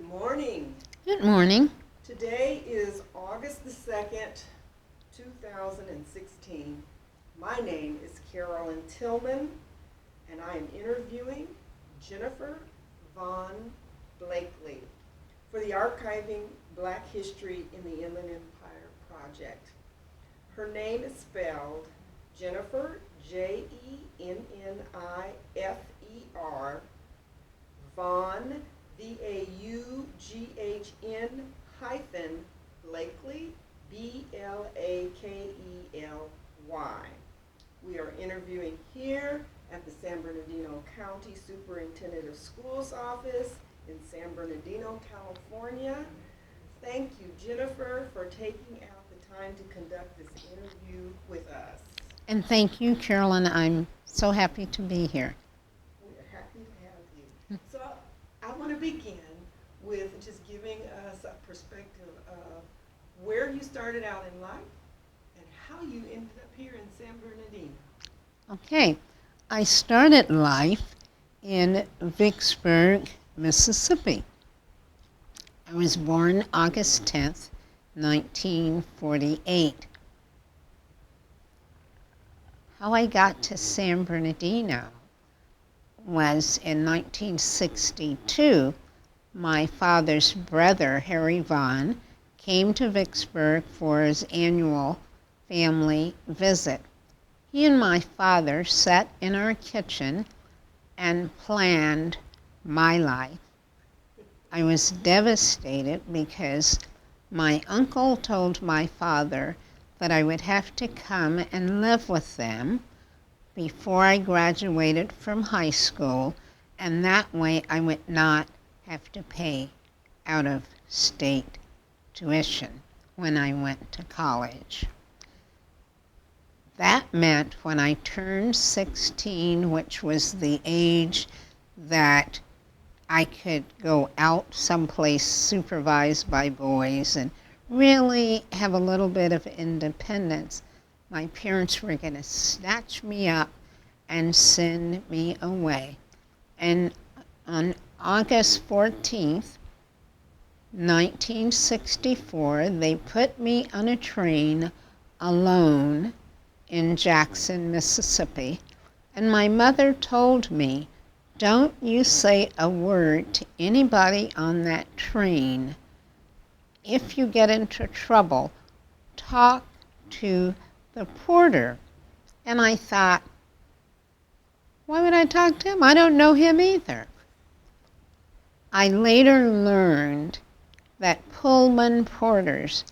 morning. Good morning. Today is August the 2nd, 2016. My name is Carolyn Tillman, and I am interviewing Jennifer Vaughn Blakely for the Archiving Black History in the Inland Empire project. Her name is spelled Jennifer, Jennifer, Vaughn, Vaughn hyphen Blakely, Blakely. We are interviewing here at the San Bernardino County Superintendent of Schools office in San Bernardino, California. Thank you, Jennifer, for taking out the time to conduct this interview with us. And thank you, Carolyn. I'm so happy to be here. We're happy to have you. So I want to begin with just giving us a perspective of where you started out in life and how you ended up here in San Bernardino. Okay. I started life in Vicksburg, Mississippi. I was born August 10th, 1948. How I got to San Bernardino was in 1962. My father's brother, Harry Vaughn, came to Vicksburg for his annual family visit. He and my father sat in our kitchen and planned my life. I was devastated because my uncle told my father that I would have to come and live with them before I graduated from high school, and that way I would not have to pay out-of-state tuition when I went to college. That meant when I turned 16, which was the age that I could go out someplace supervised by boys and really have a little bit of independence, my parents were going to snatch me up and send me away. And on August 14th, 1964, they put me on a train alone in Jackson, Mississippi, and my mother told me, "Don't you say a word to anybody on that train. If you get into trouble, talk to the porter." And I thought, why would I talk to him? I don't know him either. I later learned that Pullman porters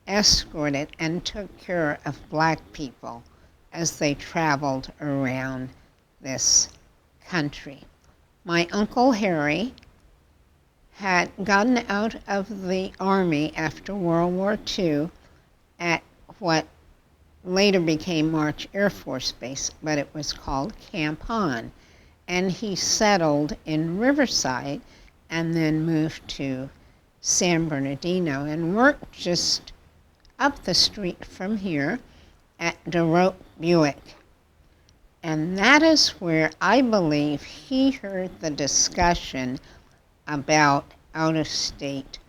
escorted and took care of black people as they traveled around this country. My Uncle Harry had gotten out of the Army after World War II at what later became March Air Force Base, but it was called Camp Hahn. And he settled in Riverside and then moved to San Bernardino and worked just up the street from here at DeRote Buick. And that is where I believe he heard the discussion about out-of-state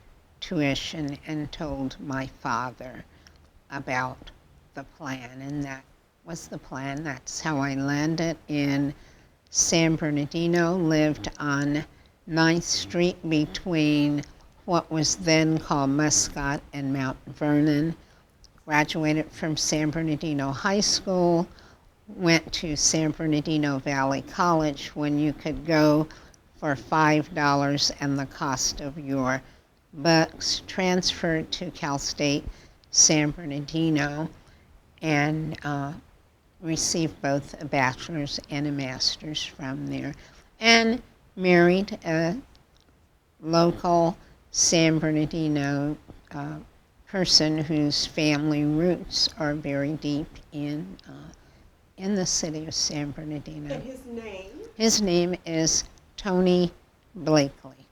tuition and told my father about the plan. And that was the plan. That's how I landed in San Bernardino, lived on 9th Street between what was then called Muscat and Mount Vernon, graduated from San Bernardino High School, went to San Bernardino Valley College when you could go for $5 and the cost of your books, transferred to Cal State San Bernardino, and received both a bachelor's and a master's from there, and married a local San Bernardino person whose family roots are very deep in the city of San Bernardino. And his name? His name is Tony Blakely.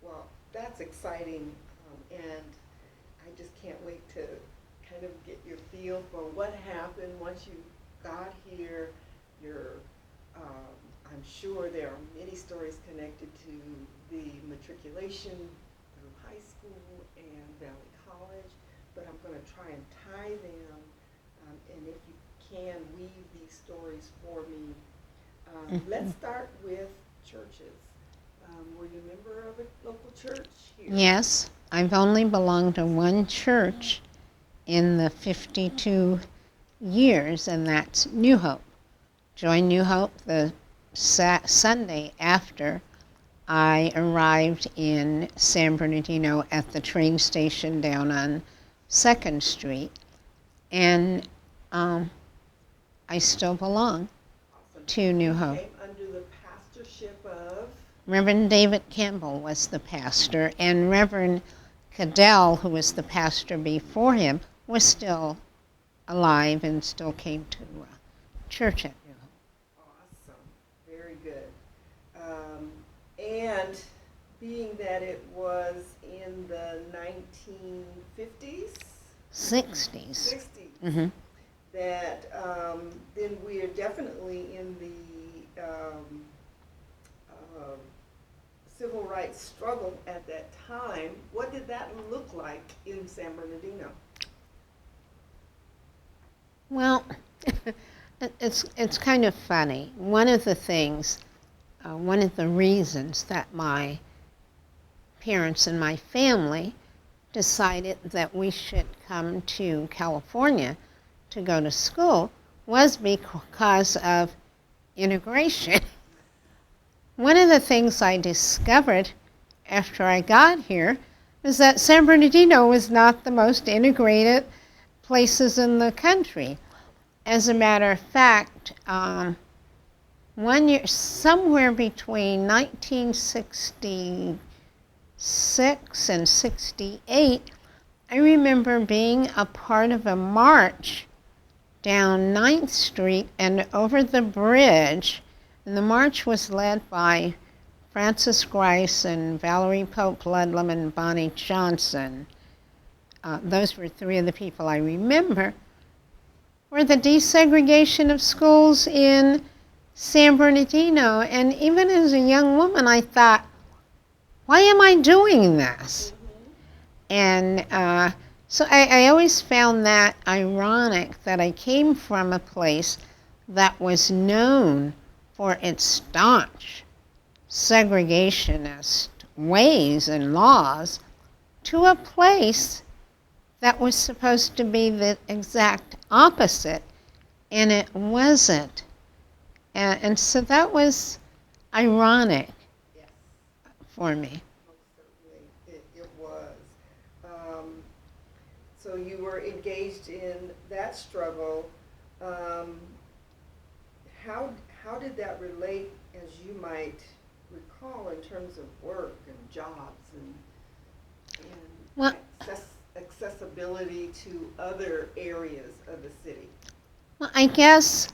Well, that's exciting, and I just can't wait to kind of get your feel for what happened once you got here. Your, I'm sure there are many stories connected to the matriculation through high school and Valley College, but I'm going to try and tie them, and if you can, weave these stories for me. Let's start with churches. Were you a member of a local church here? Yes, I've only belonged to one church in the 52 years, and that's New Hope. Joined New Hope the Sunday after I arrived in San Bernardino at the train station down on 2nd Street, and I still belong Awesome. to New Hope. Came under the pastorship of? Reverend David Campbell was the pastor, and Reverend Cadell, who was the pastor before him, was still alive and still came to church at New Hope. Awesome. Very good. And being that it was in the 1950s, 60s. 60s, Hmm. that then we are definitely in the civil rights struggle at that time. What did that look like in San Bernardino? Well, it's kind of funny. One of the things, one of the reasons that my parents and my family decided that we should come to California to go to school was because of integration. One of the things I discovered after I got here was that San Bernardino was not the most integrated places in the country. As a matter of fact, 1 year, somewhere between 1966 and 68, I remember being a part of a march down 9th Street and over the bridge, and the march was led by Francis Grice and Valerie Pope Ludlam and Bonnie Johnson. Those were three of the people I remember. For the desegregation of schools in San Bernardino. And even as a young woman, I thought, why am I doing this? And so I always found that ironic that I came from a place that was known for its staunch segregationist ways and laws to a place that was supposed to be the exact opposite, and it wasn't. And so that was ironic Yes. for me. Most certainly, it was. So you were engaged in that struggle. How did that relate, as you might recall, in terms of work and jobs and Well- accessibility to other areas of the city? Well, I guess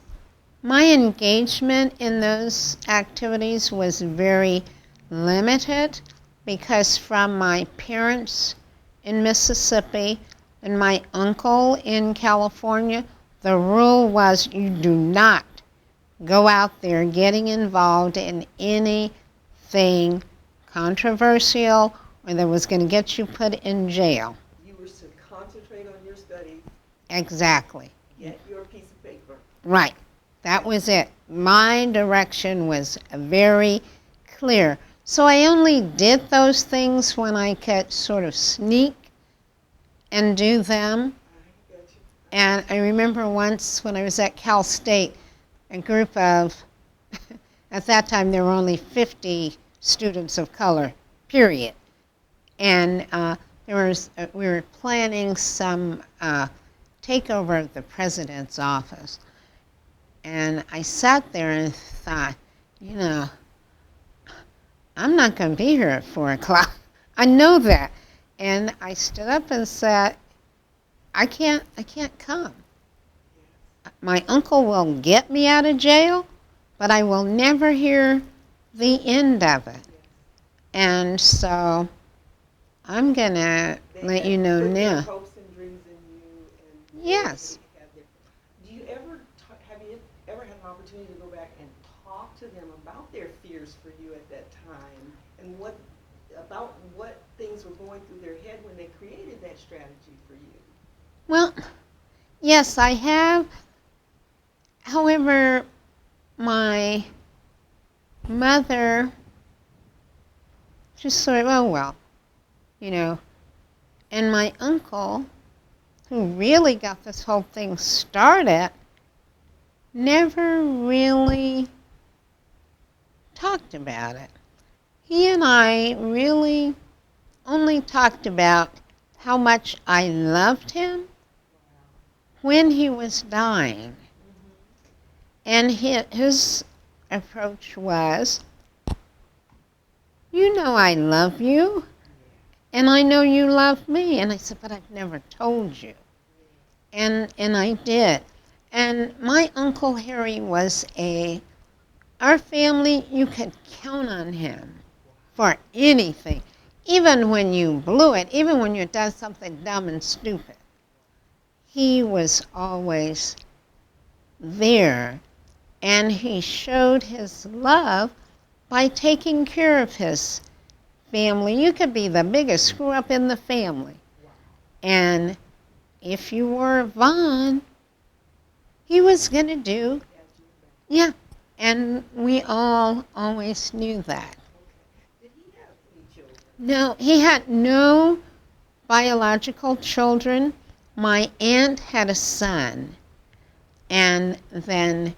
my engagement in those activities was very limited because from my parents in Mississippi and my uncle in California, the rule was you do not go out there getting involved in anything controversial or that was going to get you put in jail. You were to concentrate on your studies, Exactly. get your piece of paper. Right. That was it. My direction was very clear. So I only did those things when I could sort of sneak and do them. I get you. And I remember once when I was at Cal State, a group of, at that time there were only 50 students of color, period. And we were planning some takeover of the president's office. And I sat there and thought, you know, I'm not going to be here at 4 o'clock. I know that. And I stood up and said, I can't come. My uncle will get me out of jail, but I will never hear the end of it. And so I'm going to They let had you know put their now. hopes and dreams in you, and Yes. do you ever have you ever had an opportunity to go back and talk to them about their fears for you at that time and what things were going through their head when they created that strategy for you? Well, yes, I have. However, my mother just sort of, oh well, you know, and my uncle, who really got this whole thing started, never really talked about it. He and I really only talked about how much I loved him when he was dying. And his approach was, you know I love you, and I know you love me. And I said, but I've never told you. And I did. And my Uncle Harry was our family, you could count on him for anything. Even when you blew it, even when you did something dumb and stupid. He was always there. And he showed his love by taking care of his family. You could be the biggest screw up in the family. And if you were Vaughn, he was going to do, yeah. And we all always knew that. Did he have any children? No, he had no biological children. My aunt had a son. And then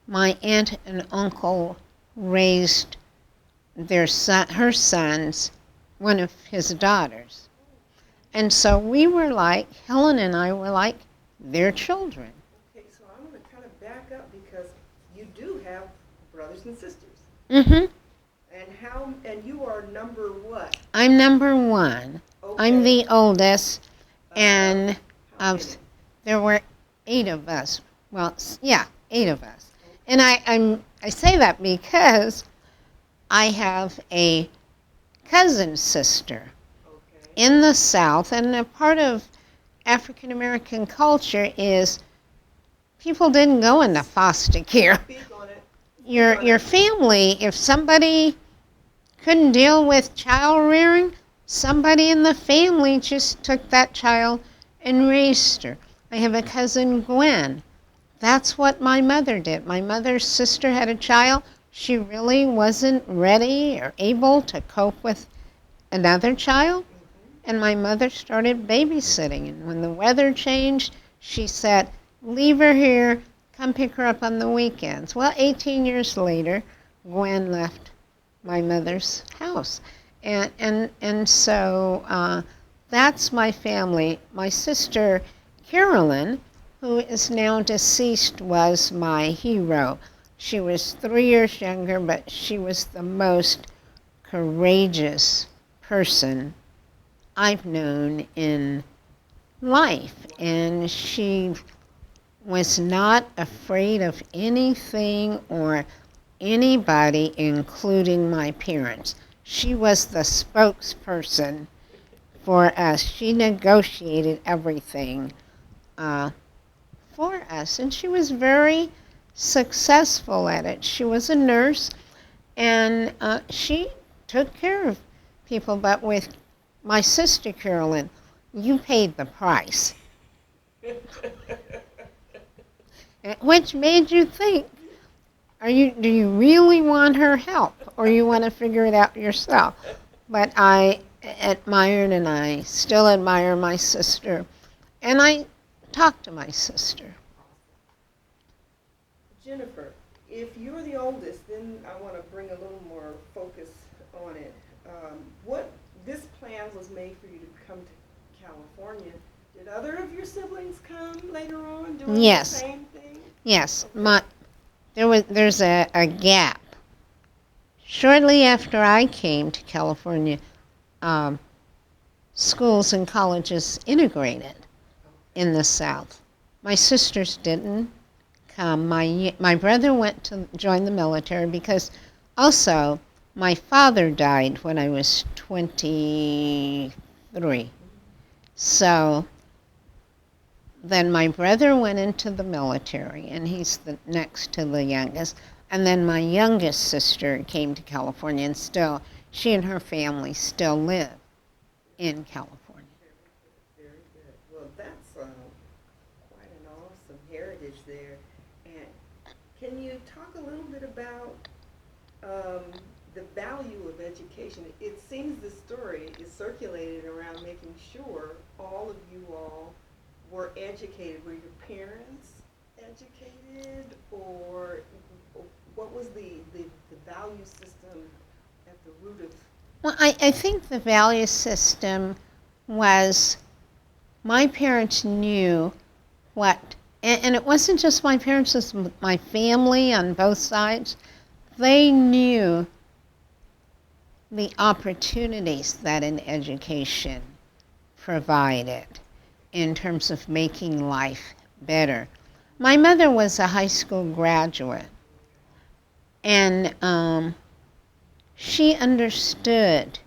my aunt and uncle raised her sons, one of his daughters. And so we were like, Helen and I were like their children. Okay, so I'm going to kind of back up because you do have brothers and sisters. Mm-hmm. And you are number what? I'm number one. Okay. I'm the oldest, and How many? there were 8 of us. Well, yeah, 8 of us. And I say that because I have a cousin sister Okay. in the South, and a part of African American culture is people didn't go into foster care. Speak on it. Your family, if somebody couldn't deal with child rearing, somebody in the family just took that child and raised her. I have a cousin, Gwen. That's what my mother did. My mother's sister had a child. She really wasn't ready or able to cope with another child. And my mother started babysitting. And when the weather changed, she said, leave her here, come pick her up on the weekends. Well, 18 years later, Gwen left my mother's house. And so that's my family. My sister, Carolyn, who is now deceased, was my hero. She was 3 years younger, but she was the most courageous person I've known in life. And she was not afraid of anything or anybody, including my parents. She was the spokesperson for us. She negotiated everything for us, and she was very successful at it. She was a nurse, and she took care of people, but with my sister Carolyn, you paid the price. Which made you think, do you really want her help, or you want to figure it out yourself? But I admired, and I still admire my sister, and I talk to my sister. Jennifer, if you're the oldest, then I want to bring a little more focus on it. This plan was made for you to come to California. Did other of your siblings come later on doing Yes. the same thing? Yes, Okay. there's a gap. Shortly after I came to California, schools and colleges integrated in the South. My sisters didn't come. My brother went to join the military because also my father died when I was 23. So then my brother went into the military, and he's the next to the youngest. And then my youngest sister came to California, and still, she and her family still live in California. Very good. Well, that's quite an awesome heritage there. And can you talk a little bit about the value of education? It seems the story is circulated around making sure all of you all were educated. Were your parents educated, or what was the value system at the root of? Well, I think the value system was my parents knew what, and it wasn't just my parents, it was my family on both sides. They knew the opportunities that an education provided in terms of making life better. My mother was a high school graduate, and she understood